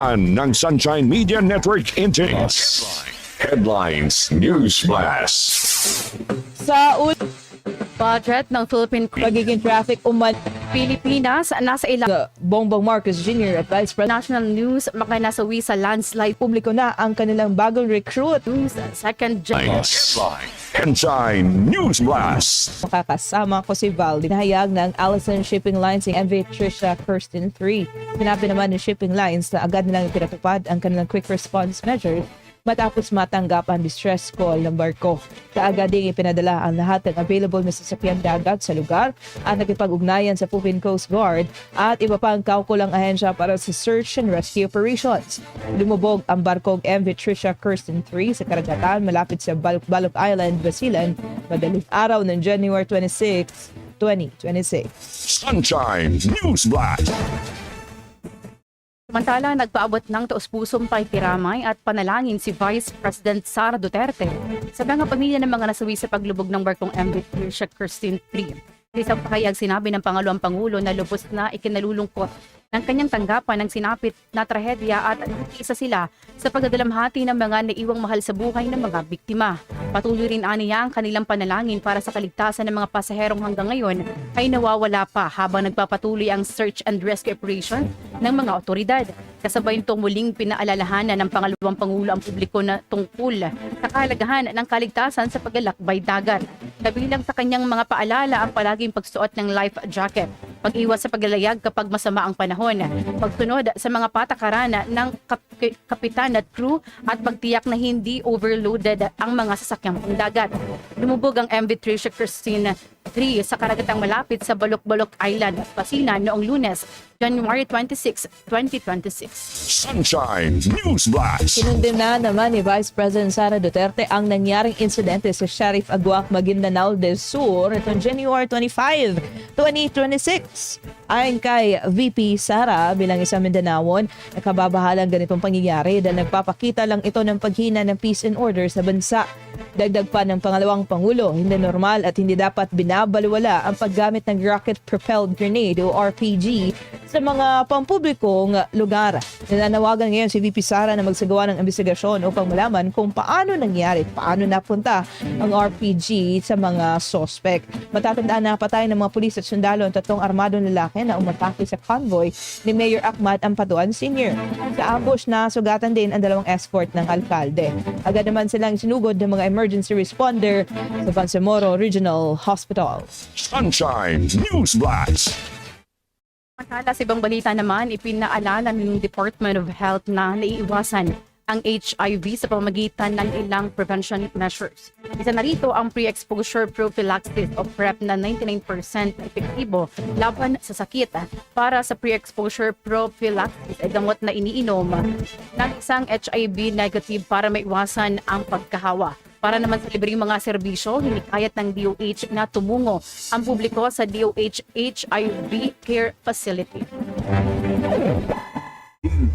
ng Sunshine Media Network Intics. Headlines News Blast. Sa Budget ng Philippine pagiging traffic Pilipinas nasa ilang Bongbong Marcos Jr. at Vice President national news makanasawi sa landslide publiko na ang kanilang bagong recruit. news second Sunshine News Blast. Makakasama ko si Val. Dinahayag ng Allison Shipping Lines si MV Trisha Kirsten 3. Sinabi naman ng Shipping Lines na agad nilang pinatupad ang kanilang quick response measures matapos matanggap ang distress call ng barko. Kaagad ding ipinadala ang lahat ng available na sasakyan dagat sa lugar at nakipag-ugnayan sa Philippine Coast Guard at iba pang kaukulang ahensya para sa search and rescue operations. Lumubog ang barkong MV Trisha Kirsten 3 sa karagatan malapit sa Balok Island, Basilan, madaling araw ng January 26, 2026. Sunshine News Blast. Samantala, nagpaabot ng taus-pusong pakikiramay at panalangin si Vice President Sara Duterte sa mga pamilya ng mga nasawi sa paglubog ng barkong MV Trisha Kirsten 3. Sa isang pakayag, sinabi ng Pangalawang Pangulo na lubos na ikinalulungkot ng kanyang tanggapan ng sinapit na trahedya at isa sila sa pagdadalamhati ng mga naiwang mahal sa buhay ng mga biktima. Patuloy rin aniya ang kanilang panalangin para sa kaligtasan ng mga pasaherong hanggang ngayon ay nawawala pa habang nagpapatuloy ang search and rescue operation ng mga otoridad. Kasabay nitong muling pinaalalahanan ng Pangalawang Pangulo ang publiko na tungkol sa kahalagahan ng kaligtasan sa paglalakbay dagat. Kabilang sa kanyang mga paalala ang palaging pagsuot ng life jacket, pag-iwas sa paglalayag kapag masama ang panahon, pagsunod sa mga patakaran ng kapitan at crew at pagtiyak na hindi overloaded ang mga sasakyang pangdagat. Lumubog ang MV Trisha Kirsten 3 sa karagatang malapit sa Balok Island, Basilan noong Lunes, January 26, 2026. Sunshine News Blast. Kinundina naman ni Vice President Sara Duterte ang nangyaring insidente sa Sheriff Aguac, Maguindanao del Sur itong January 25, 2026. Ayon kay VP Sara bilang isang Mindanaon, nakababahalang ganitong pangyayari dahil nagpapakita lang ito ng paghina ng peace and order sa bansa. Dagdag pa ng Pangalawang Pangulo, hindi normal at hindi dapat binabalwala ang paggamit ng rocket-propelled grenade o RPG sa mga pampublikong lugar. Nananawagan ngayon si VP Sara na magsagawa ng investigasyon upang malaman kung paano nangyari, paano napunta ang RPG sa mga sospek. Matatandaan na patay ng mga pulis at sundalo ang 3 armadong lalaki na umatake sa convoy ni Mayor Ahmad Ampatuan Sr. Sa ambush na sugatan din ang 2 escort ng alkalde. Agad naman silang sinugod ng mga emergency responder sa Bangsamoro Regional Hospital. Sunshine News Blast. Samantala, sa ibang balita naman, ipinaalala ng Department of Health na naiiwasan ang HIV sa pamamagitan ng ilang prevention measures. Isa na rito ang pre-exposure prophylaxis o PrEP na 99% epektibo laban sa sakit. Para sa pre-exposure prophylaxis ay gamot na iniinom ng isang HIV negative para maiwasan ang pagkahawa. Para naman sa libreng mga serbisyo, hinikayat ng DOH na tumungo ang publiko sa DOH HIV Care Facility.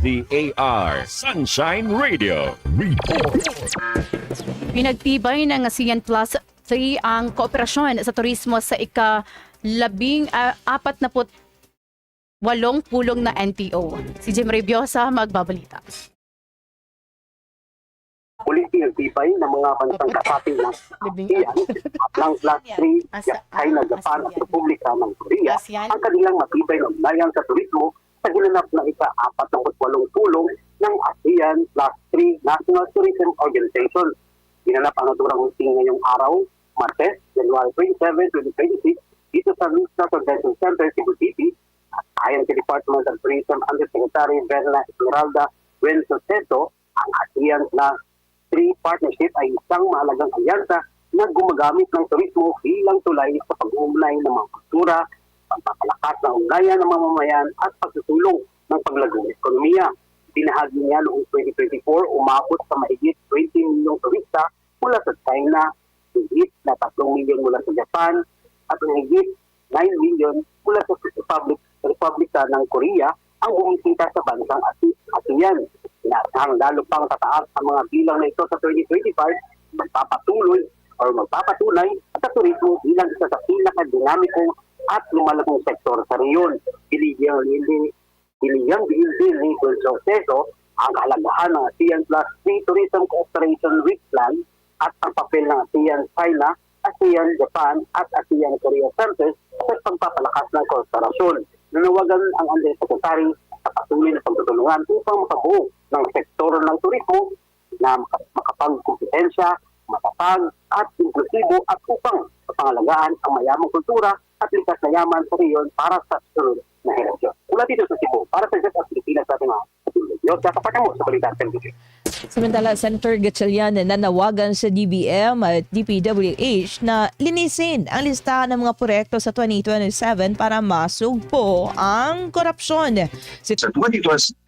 DAR Sunshine Radio Report. Pinagtibay ng ASEAN Plus 3 ang kooperasyon sa turismo sa ika-48 pulong na NTO. Si Jim Rebiosa magbabalita. Ulit pinagtibay ng mga bansang kasapi ng ASEAN ng Plus 3, China, Japan at Republika ng Korea ang kanilang matibay na ugnayan sa turismo sa ginanap na ika-48 pulong ng ASEAN Plus 3 National Tourism Organization. Ginanap ang naturang meeting ngayong araw, Martes, January 27, 2026, dito sa Lusa Convention Center, Cebu City. At ayon sa Department of Tourism Undersecretary Berna Esmeralda Buensoceto, ang ASEAN Plus 3 Partnership ay isang mahalagang alyansa na gumagamit ng turismo bilang tulay sa pag-uugnay ng mga kultura, pagpapalakas ng ugnayan ng mamamayan at pagsusulong ng paglagong ekonomiya. Binahagi niya noong 2024, umabot sa mahigit 20 milyong turista mula sa China, higit na 3 milyon mula sa Japan, at higit 9 milyon mula sa Republika ng Korea ang bumisita sa bansang ASEAN. Inaasahang lalo pang tataas ang mga bilang na ito sa 2025, magpapatunay sa turismo bilang isa sa pinaka-dinamikong at lumalabong sektor sa reyon. Hiniyang din ni Consorceso ang kahalagahan ng ASEAN Plus 3 Tourism Cooperation Week Plan at ang papel ng ASEAN China, ASEAN Japan at ASEAN Korea Centers sa pagpapalakas ng kooperasyon. Nanawagan ang Undersecretary sa patuloy na pagtutulungan upang makabuo ng sektor ng turismo na makapagkompetensya, matatag at inklusibo at upang pangalagaan ang mayamang kultura at likas na yaman sa riyon para sa susunod na henerasyon. Mula dito sa Cebu, para sa Diyos at Pilipinas sa ating mga Diyos, kakapatan mo sa balita at television. Samantala, Senator Gatchalian nanawagan sa DBM at DPWH na linisin ang listahan ng mga proyekto sa 2027 para masugpo ang korupsyon. Sa 2027,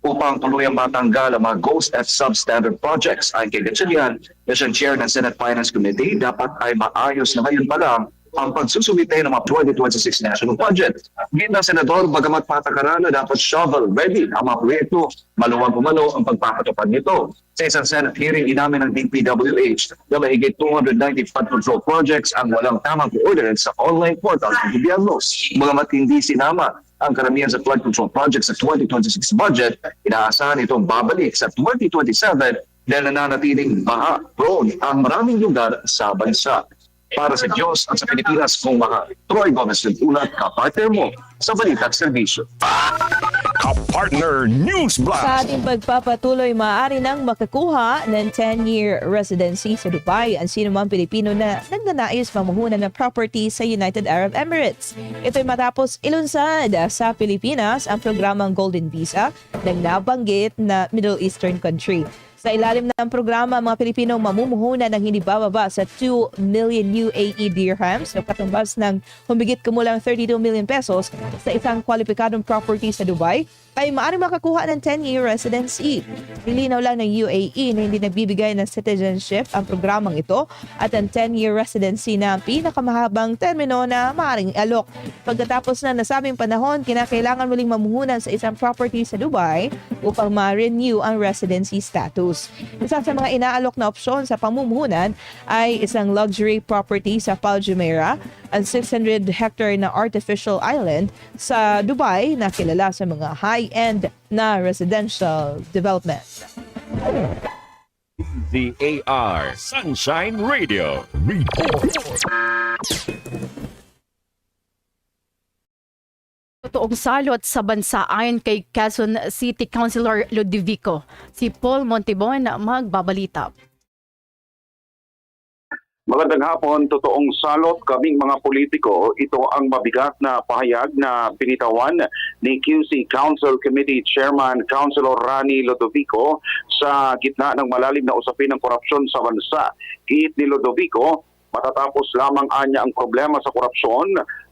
upang tuluyang matanggal ang mga ghost at substandard projects. Ay kay Gatchalian, na siyang chair ng Senate Finance Committee, dapat ay maayos na ngayon pa lang ang pagsusumite ng mga 2026 national budget. Gina Senador, bagamat patakaran na dapat shovel-ready ang mga proyekto, maluwag-umano ang pagpapatupad nito. Sa isang Senate hearing, inamin ng DPWH na mahigit 290 flood control projects ang walang tamang coordinates sa online portal ng gobyerno. Bagamat hindi sinama ang karamihan sa flood control projects sa 2026 budget, inaasahan itong babalik sa 2027 dahil nananatiling baha-prone ang maraming lugar sa bansa. Para sa Diyos at sa Pilipinas, kung mga Troy Gomez Ulat, kapartner mo sa Balita at Serbisyo. Kapartner News Sa Blast. ating pagpapatuloy, maaari nang makakuha ng 10-year residency sa Dubai ang sinumang Pilipino na nagnanais mamuhunan ng property sa United Arab Emirates. Ito'y matapos ilunsad sa Pilipinas ang programang Golden Visa ng nabanggit na Middle Eastern country. Sa ilalim ng programa, mga Pilipinong mamumuhunan ng hindi bababa sa 2 million UAE dirhams o katumbas ng humigit kumulang 32 million pesos sa isang kwalipikadong property sa Dubai ay maaari makakuha ng 10-year residency. Nilinaw lang ng UAE na hindi nagbibigay ng citizenship ang programang ito at ang 10-year residency na ang pinakamahabang termino na maaaring alok. Pagkatapos na nasabing panahon, kinakailangan muling mamuhunan sa isang property sa Dubai upang ma-renew ang residency status. Isa sa mga inaalok na opsyon sa pamumuhunan ay isang luxury property sa Pal Jumeirah, ang 600-hectare na artificial island sa Dubai na kilala sa mga high-end na residential development. The AR Sunshine Radio Report. Totoong salot sa bansa ayon kay Quezon City Councilor Ludovico. Si Paul Montibon magbabalita. Magandang hapon, totoong salot kaming mga politiko. Ito ang mabigat na pahayag na binitawan ni QC Council Committee Chairman Councilor Rani Ludovico sa gitna ng malalim na usapin ng korupsyon sa bansa. Giit ni Ludovico, matatapos lamang anya ang problema sa korupsyon,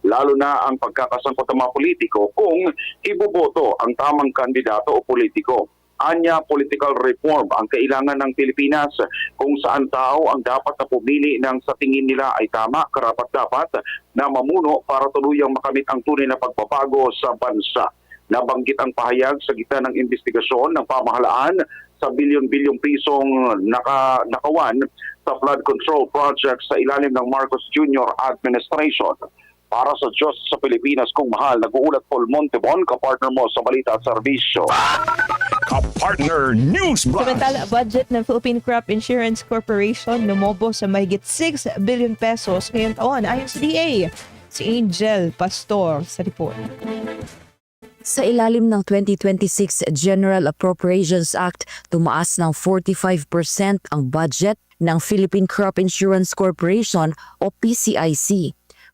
lalo na ang pagkakasangkot ng mga politiko kung iboboto ang tamang kandidato o politiko. Anya, political reform ang kailangan ng Pilipinas kung saan tao ang dapat na pumili ng sa tingin nila ay tama, karapat-dapat na mamuno para tuluyang makamit ang tunay na pagbabago sa bansa. Nabanggit ang pahayag sa gitna ng investigasyon ng pamahalaan sa bilyon-bilyong pisong nakawan sa flood control project sa ilalim ng Marcos Jr. administration. Para sa Diyos sa Pilipinas kung mahal, nag-uulat Paul Montibon, kapartner mo sa Balita at Serbisyo. Kapartner News Blast. Samantala, budget ng Philippine Crop Insurance Corporation lumobo sa mahigit 6 billion pesos ngayong taon ayon sa DA. Si Angel Pastor sa report. Sa ilalim ng 2026 General Appropriations Act, tumaas ng 45% ang budget ng Philippine Crop Insurance Corporation o PCIC.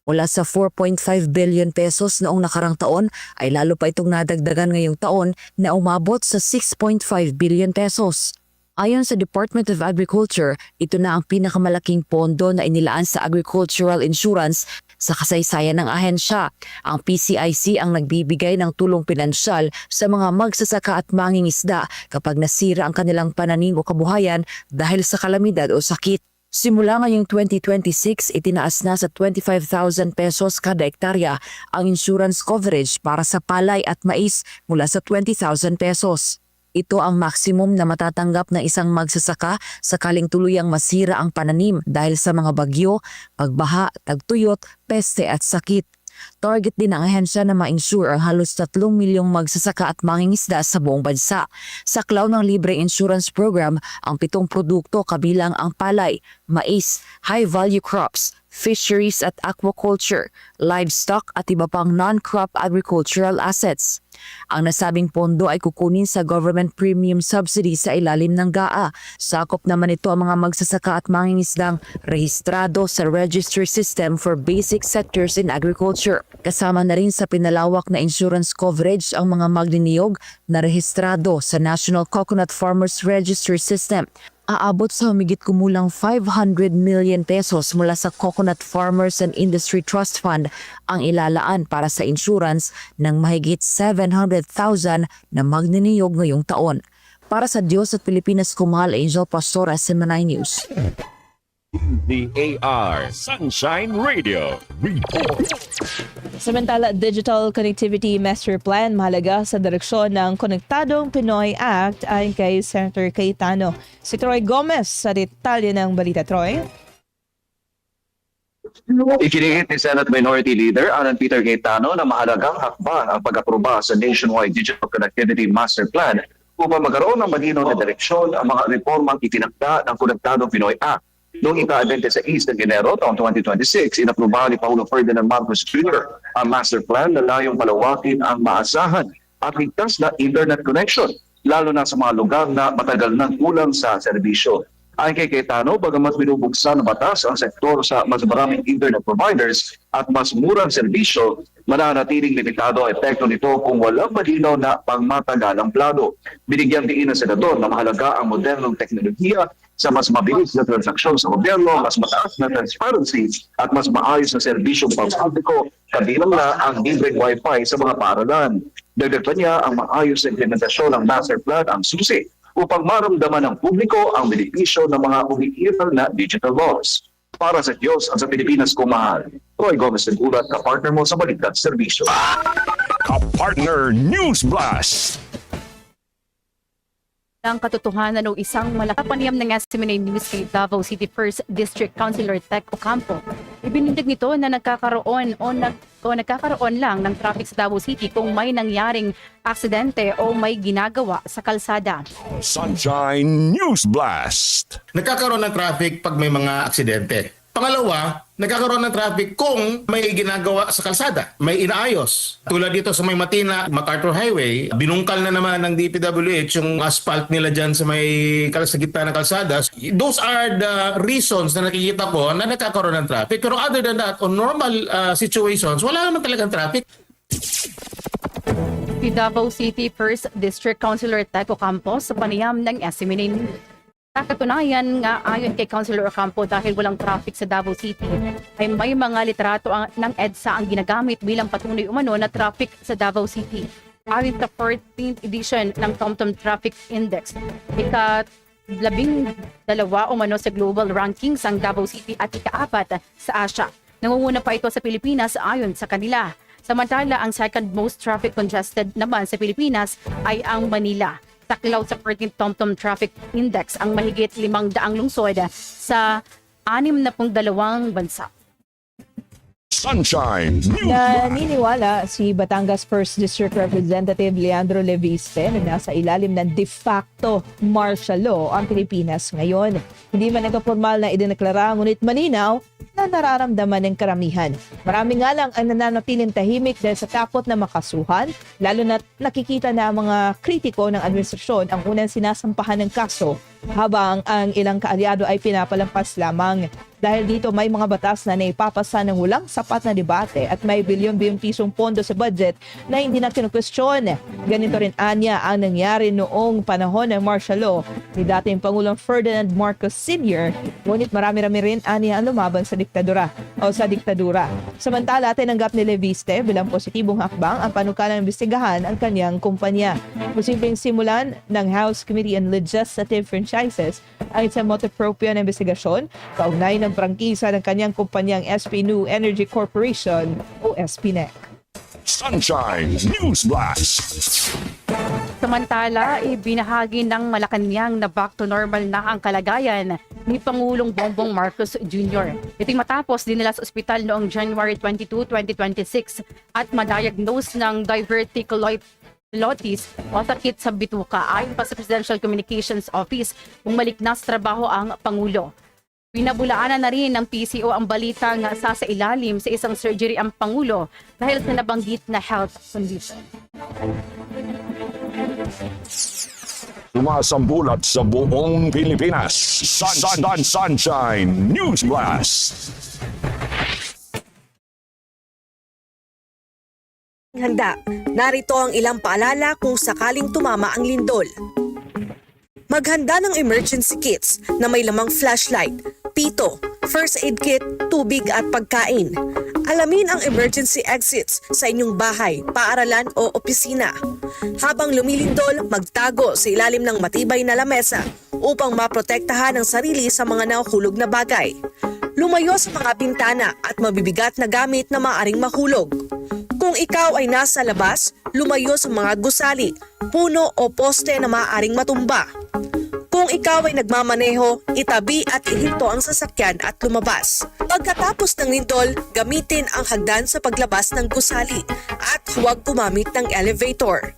Mula sa 4.5 billion pesos noong nakarang taon ay lalo pa itong nadagdagan ngayong taon na umabot sa 6.5 billion pesos. Ayon sa Department of Agriculture, ito na ang pinakamalaking pondo na inilaan sa agricultural insurance sa kasaysayan ng ahensya. Ang PCIC ang nagbibigay ng tulong pinansyal sa mga magsasaka at mangingisda kapag nasira ang kanilang pananim o kabuhayan dahil sa kalamidad o sakit. Simula ngayong 2026, itinaas na sa 25,000 pesos kada hektarya ang insurance coverage para sa palay at mais mula sa 20,000 pesos. Ito ang maximum na matatanggap ng isang magsasaka sakaling tuluyang masira ang pananim dahil sa mga bagyo, pagbaha, tagtuyot, peste at sakit. Target din ng ahensya na ma-insure ang halos 3 milyong magsasaka at mangingisda sa buong bansa. Sa klaw ng libre insurance program, ang 7 produkto kabilang ang palay, mais, high-value crops, fisheries at aquaculture, livestock at iba pang non-crop agricultural assets. Ang nasabing pondo ay kukunin sa government premium subsidy sa ilalim ng GAA. Sakop naman ito ang mga magsasaka at mangingisdang rehistrado sa Registry System for Basic Sectors in Agriculture. Kasama na rin sa pinalawak na insurance coverage ang mga magniniyog na rehistrado sa National Coconut Farmers Registry System. Aabot sa humigit kumulang 500 million pesos mula sa Coconut Farmers and Industry Trust Fund ang ilalaan para sa insurance ng mahigit 700,000 na magniniyog ngayong taon. Para sa Diyos at Pilipinas, Kumal Angel Pastora, Semanay News. The AR Sunshine Radio Report. Samantala, Digital Connectivity Master Plan mahalaga sa direksyon ng Konektadong Pinoy Act ayon kay Senator Cayetano. Si Troy Gomez sa detalye ng balita. Troy? Ikinihit ni Senate Minority Leader Alan Peter Cayetano na mahalagang hakbang ang pag-aproba sa Nationwide Digital Connectivity Master Plan upang magkaroon ng malinaw na direksyon ang mga reformang itinakda ng Konektadong Pinoy Act. Noong ika-26 ng Enero taong 2026, inaprubahan ni Paulo Ferdinand Marcos Jr. ang master plan na layong palawakin ang maasahan at ligtas na internet connection, lalo na sa mga lugar na matagal nang kulang sa serbisyo. Ayon kay Cayetano, bagamat binubuksan ng batas ang sektor sa mas maraming internet providers at mas murang serbisyo, mananatiling limitado ang epekto nito kung walang malinaw na pangmatagalang plano. Binigyan din ng senador na mahalaga ang modernong teknolohiya sa mas mabilis na transaksyon sa gobyerno, mas mataas na transparency at mas maayos na serbisyong pampubliko, kabilang na ang libreng wifi sa mga paaralan. Dagdag pa niya, ang maayos na implementasyon ng master plan ang susi upang maramdaman ng publiko ang benepisyo ng mga umiiral na digital laws. Para sa Diyos at sa Pilipinas kung mahal, Roy Gomez Nagulat, kapartner mo sa Baliktad Serbisyo. Kapartner News Blast. Ang katotohanan ng isang malakapaniyam ng SMNA News kay Davao City 1st District Councilor Tech Ocampo. Ibinindig nito na nagkakaroon lang ng traffic sa Davao City kung may nangyaring aksidente o may ginagawa sa kalsada. Sunshine News Blast. Nagkakaroon ng traffic pag may mga aksidente. Pangalawa, nagkakaroon ng traffic kung may ginagawa sa kalsada, may inaayos. Tulad dito sa may Matina, MacArthur Highway, binungkal na naman ng DPWH yung asphalt nila dyan sa sa gitna ng kalsada. Those are the reasons na nakikita ko na nagkakaroon ng traffic. Pero other than that, on normal situations, wala naman talagang traffic. Si Davao City 1st District Councilor Tech Ocampo sa panayam ng SMNA News. Sa katunayan nga, ayon kay Councilor Ocampo, dahil walang traffic sa Davao City, ay may mga litrato ng EDSA ang ginagamit bilang patunay umano na traffic sa Davao City. Ayon sa 14th edition ng TomTom Traffic Index, ika-12 umano sa global rankings ang Davao City at ika-4 sa Asia. Nangunguna pa ito sa Pilipinas ayon sa kanila. Samantala, ang second most traffic congested naman sa Pilipinas ay ang Manila. Taklaw sa 14th TomTom Traffic Index ang mahigit 500 lungsod sa 62 bansa. Sunshine News Blast. Naniniwala si Batangas 1st District Representative Leandro Leviste na nasa ilalim ng de facto martial law ang Pilipinas ngayon. Hindi man nagkapormal na idineklara, ngunit malinaw na nararamdaman ng karamihan. Marami nga lang ang nananatiling tahimik dahil sa takot na makasuhan, lalo na nakikita na mga kritiko ng administrasyon ang unang sinasampahan ng kaso habang ang ilang kaalyado ay pinapalampas lamang. Dahil dito may mga batas na naipapasa ng walang sapat na debate at may bilyon-bilyong pisong pondo sa budget na hindi na kinukwestiyon. Ganito rin anya ang nangyari noong panahon ng martial law ni dating Pangulong Ferdinand Marcos Sr. Ngunit marami-rami rin anya ang lumaban sa diktadura. Samantala, tinanggap ni Leviste bilang positibong hakbang ang panukalang imbestigahan ang kanyang kumpanya. Posibleng simulan ng House Committee on Legislative Franchises ang isang multipropyo na investigasyon kaugnay ng prangkisa ng kanyang kumpanyang SP New Energy Corporation o SPNEC. Sunshine News Blast. Samantala, ibinahagi ng Malacanang na back to normal na ang kalagayan ni Pangulong Bongbong Marcos Jr. Ito'y matapos dinala sa ospital noong January 22, 2026 at madiagnose ng diverticulitis o sakit sa bituka. Ayon pa sa Presidential Communications Office, bumalik na sa trabaho ang Pangulo. Pinabulaanan na rin ng PCO ang balitang sasailalim sa isang surgery ang Pangulo dahil sa nabanggit na health condition. Sumasambulat sa buong Pilipinas. Sunshine News Blast. Handa, narito ang ilang paalala kung sakaling tumama ang lindol. Maghanda ng emergency kits na may lamang flashlight, pito, first aid kit, tubig at pagkain. Alamin ang emergency exits sa inyong bahay, paaralan o opisina. Habang lumilindol, magtago sa ilalim ng matibay na lamesa upang maprotektahan ang sarili sa mga nahuhulog na bagay. Lumayo sa mga bintana at mabibigat na gamit na maaring mahulog. Kung ikaw ay nasa labas, lumayo sa mga gusali, puno o poste na maaaring matumba. Kung ikaw ay nagmamaneho, itabi at ihinto ang sasakyan at lumabas. Pagkatapos ng lindol, gamitin ang hagdan sa paglabas ng gusali at huwag gumamit ng elevator.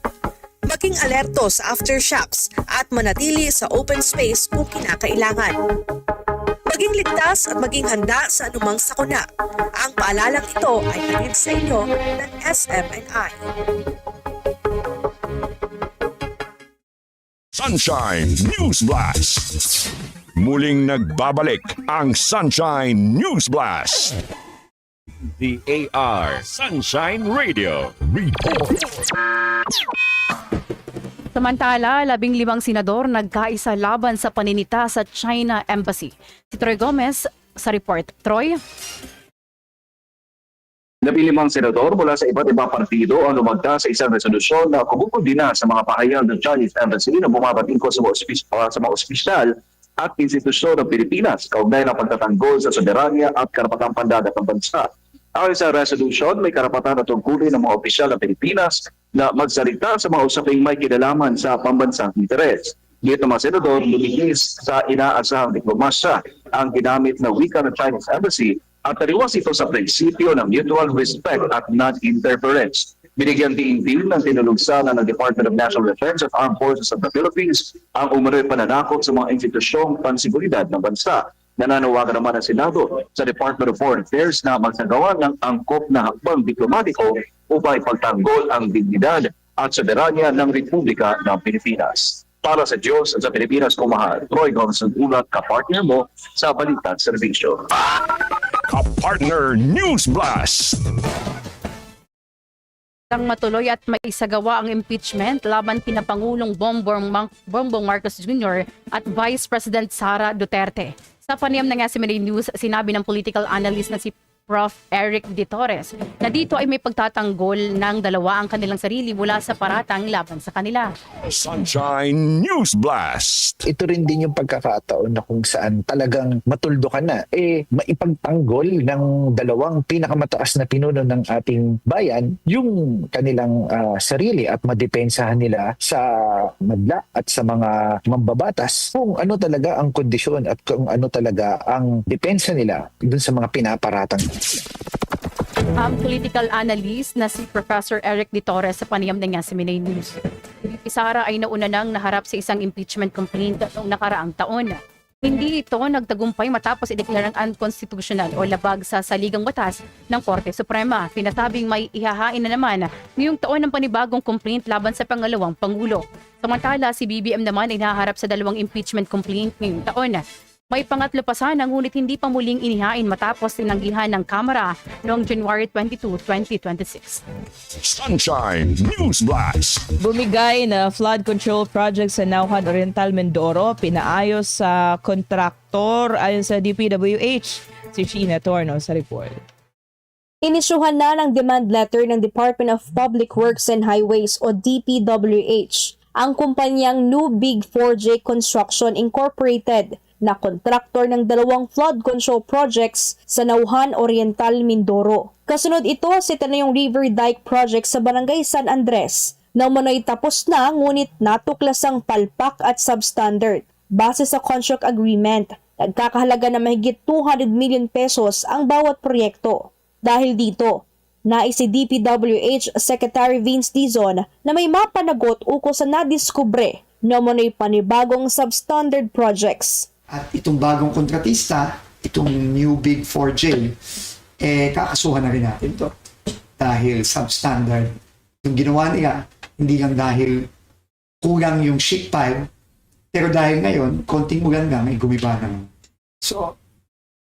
Maging alerto sa aftershocks at manatili sa open space kung kinakailangan. Maging ligtas at maging handa sa anumang sakuna. Ang paalalang ito ay hatid sa inyo ng SMNI. Sunshine News Blast. Muling nagbabalik ang Sunshine News Blast. The AR Sunshine Radio Report. Samantala, 15 senador nagkaisa laban sa paninita sa China Embassy. Si Troy Gomez sa report. Troy? 15 senador mula sa iba't ibang partido ang lumagda sa isang resolusyon na kumukundina sa mga pahayag ng Chinese Embassy na bumabating ko sa mga ospisyal at institusyon ng Pilipinas kaugnay ng pagtatanggol sa soberanya at karapatang pandagat ng bansa. Ayon sa resolution, may karapatan na tungkulin ng mga opisyal ng Pilipinas na magsalita sa mga usaping may kinalaman sa pambansang interes. Dito mga senador, lumihis sa inaasahang diplomasya ang ginamit na wika ng Chinese Embassy at taliwas ito sa prinsipyo ng mutual respect at non-interference. Binigyan din ng tinulugsanan ng Department of National Defense at Armed Forces of the Philippines ang umano'y pananakot sa mga institusyong pansiguridad ng bansa. Nananawagan naman ang Senado sa Department of Foreign Affairs na magsagawa ng angkop na hakbang diplomatiko upang ipagtanggol ang dignidad at soberanya ng Republika ng Pilipinas. Para sa Diyos at sa Pilipinas kumahal, Troy Gomez ang ulat, kapartner mo sa Balitan Servisyo. Kapartner News Blast. Ang matuloy at maisagawa ang impeachment laban kina Pangulong Bongbong Marcos Jr. at Vice President Sara Duterte. Sa panayam ng SMNA News, sinabi ng political analyst na si Prof. Eric De Torres na dito ay may pagtatanggol ng dalawa ang kanilang sarili mula sa paratang laban sa kanila. Sunshine News Blast. Ito rin din yung pagkakataon na kung saan talagang matuldo ka na, maipagtanggol ng dalawang pinakamataas na pinuno ng ating bayan yung kanilang sarili at madepensahan nila sa madla at sa mga mambabatas kung ano talaga ang kondisyon at kung ano talaga ang depensa nila dun sa mga pinaparatang. Ang political analyst na si Professor Eric De Torres sa panayam ng SMNA News. Si Sara ay nauna nang naharap sa isang impeachment complaint noong nakaraang taon. Hindi ito nagtagumpay matapos ideklarang unconstitutional o labag sa saligang batas ng Korte Suprema. Pinasabing may ihahain na naman ngayong taon ng panibagong complaint laban sa pangalawang Pangulo. Samantala, si BBM naman ay naharap sa dalawang impeachment complaint ngayong taon. May pangatlo pa sana ngunit hindi pa muling inihain matapos tinanggihan ng Kamara noong January 22, 2026. Sunshine News Blast. Bumigay na flood control project sa Nauhan Oriental, Mindoro, pinaayos sa kontraktor ayon sa DPWH. Si Sheena Torno sa report. Inisyuhan na ng demand letter ng Department of Public Works and Highways o DPWH ang kumpanyang New Big 4J Construction Incorporated na kontraktor ng 2 flood control projects sa Nauhan Oriental, Mindoro. Kasunod ito si Tanayong River Dike Project sa Barangay San Andres na umano'y tapos na ngunit natuklasang palpak at substandard. Base sa contract agreement, nagkakahalaga na mahigit 200 million pesos ang bawat proyekto. Dahil dito, nais si DPWH Secretary Vince Dizon na may mapanagot ukol sa nadiskubre na umano'y panibagong substandard projects. At itong bagong kontratista, itong new Big 4J, kakasuhan na rin natin to. Dahil substandard. Yung ginawa nila, hindi lang dahil kulang yung sheet pile, pero dahil ngayon, konting ulan lang, may gumiba naman. So,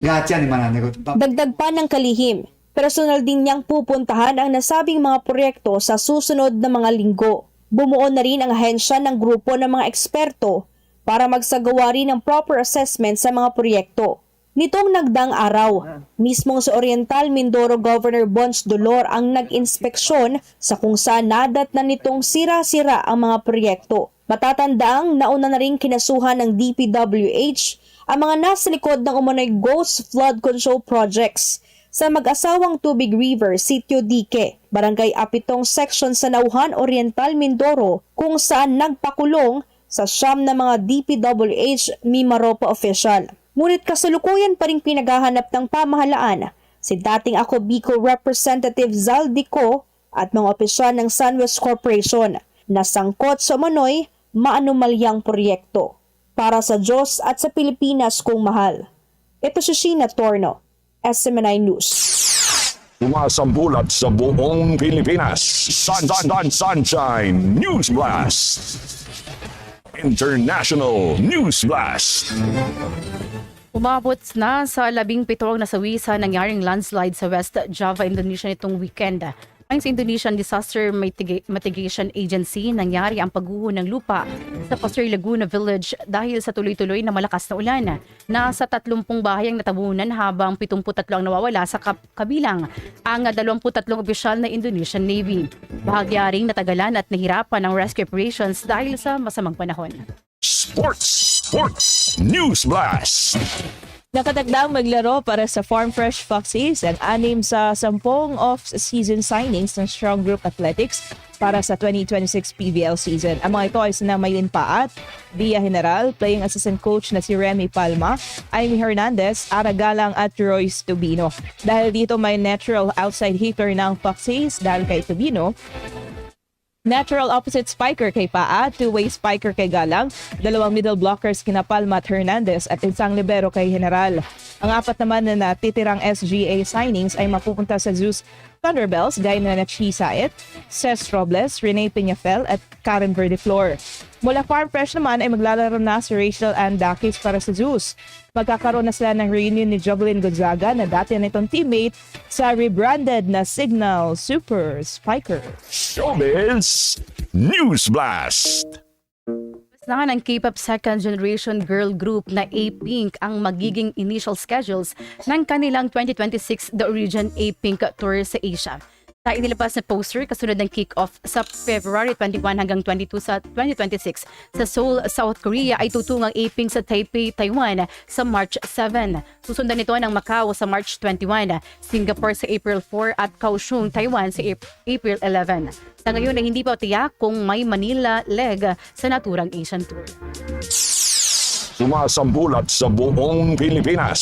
lahat yan ay mananagot. Dagdag pa ng kalihim, personal din niyang pupuntahan ang nasabing mga proyekto sa susunod na mga linggo. Bumuo na rin ang ahensya ng grupo ng mga eksperto para magsagawa rin ng proper assessment sa mga proyekto. Nitong nagdang araw, mismong sa Oriental Mindoro Governor Bons Dolor ang nag-inspeksyon sa kung saan nadat na nitong sira-sira ang mga proyekto. Matatandaang nauna na rin kinasuhan ng DPWH ang mga nasa likod ng umano'y ghost flood control projects sa mag-asawang Tubig River, Sitio Dique, Barangay Apitong Section sa Nauhan Oriental, Mindoro, kung saan nagpakulong sa siyam na mga DPWH Mimaropa official. Ngunit kasalukuyan pa rin pinaghahanap ng pamahalaan si dating Ako Bicol Representative Zaldico at mga opisyal ng SunWest Corporation na sangkot sa umano'y maanumalyang proyekto. Para sa Diyos at sa Pilipinas kung mahal. Ito si Sheena Torno, SMNI News. Sumasambulat sa buong Pilipinas. Sunshine News Blast. International News Blast. Umabot na sa 17 ang nasawi sa nangyaring landslide sa West Java, Indonesia nitong weekend. Ayon sa Indonesian Disaster Mitigation Agency, nangyari ang pagguho ng lupa sa Pasir Laguna Village dahil sa tuloy-tuloy na malakas na ulan. Nasa 30 bahay ang natabunan habang 73 ang nawawala sa kabilang ang 23 opisyal na Indonesian Navy. Bahagya ring natagalan at nahirapan ang rescue operations dahil sa masamang panahon. Sports News Blast. Nakatakdang maglaro para sa Farm Fresh Foxes ang 6 sa 10 off-season signings ng Strong Group Athletics para sa 2026 PBL season. Ang mga ito ay sina Maylin Paat, Via General, playing assistant coach na si Remy Palma, Amy Hernandez, Ara Galang at Royce Tubino. Dahil dito may natural outside hitter ng Foxes dahil kay Tubino, natural opposite spiker kay Paa, two-way spiker kay Galang, 2 middle blockers kina Palma at Hernandez at isang libero kay General. Ang 4 naman na natitirang SGA signings ay mapupunta sa Zeus Thunderbells gaya na Nachi Saet, Ces Robles, Rene Peñafel at Karen Verdeflor. Mula Farm Fresh naman ay maglalaro na si Rachel Ann Dakis para sa Zeus. Magkakaroon na sila ng reunion ni Jovelyn Gonzaga na dati nitong teammate sa rebranded na Signal Super Spiker. Showbiz News Blast. Nahan ng K-pop second generation girl group na A-Pink ang magiging initial schedules ng kanilang 2026 The Origin A-Pink Tour sa Asia. Sa inilabas na poster kasunod ng kick-off sa February 21 hanggang 22 sa 2026 sa Seoul, South Korea ay tutungang A-Pink sa Taipei, Taiwan sa March 7. Susundan nito ng Macau sa March 21, Singapore sa April 4 at Kaohsiung, Taiwan sa April 11. Sa ngayon ay hindi pa tiyak kung may Manila leg sa naturang Asian Tour. Sumasambulat sa buong Pilipinas.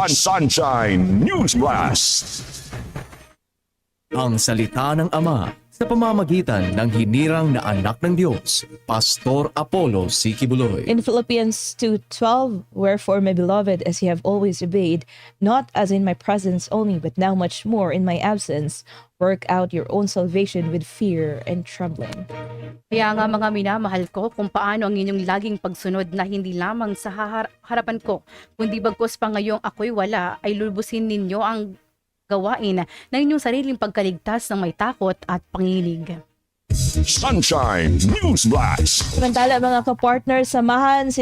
Sunshine News Blast. Ang salita ng Ama sa pamamagitan ng hinirang na anak ng Diyos, Pastor Apollo C. Kibuloy. In Philippians 2:12, wherefore, my beloved, as ye have always obeyed, not as in my presence only, but now much more in my absence, work out your own salvation with fear and trembling. Kaya nga mga minamahal ko, kung paano ang inyong laging pagsunod na hindi lamang sa harapan ko, kundi bagkus pa ngayong ako'y wala, ay lulubusin ninyo ang gawain ng inyong sariling pagkaligtas ng may takot at panginig. Sunshine News Blast. Samantala mga kapartner, samahan si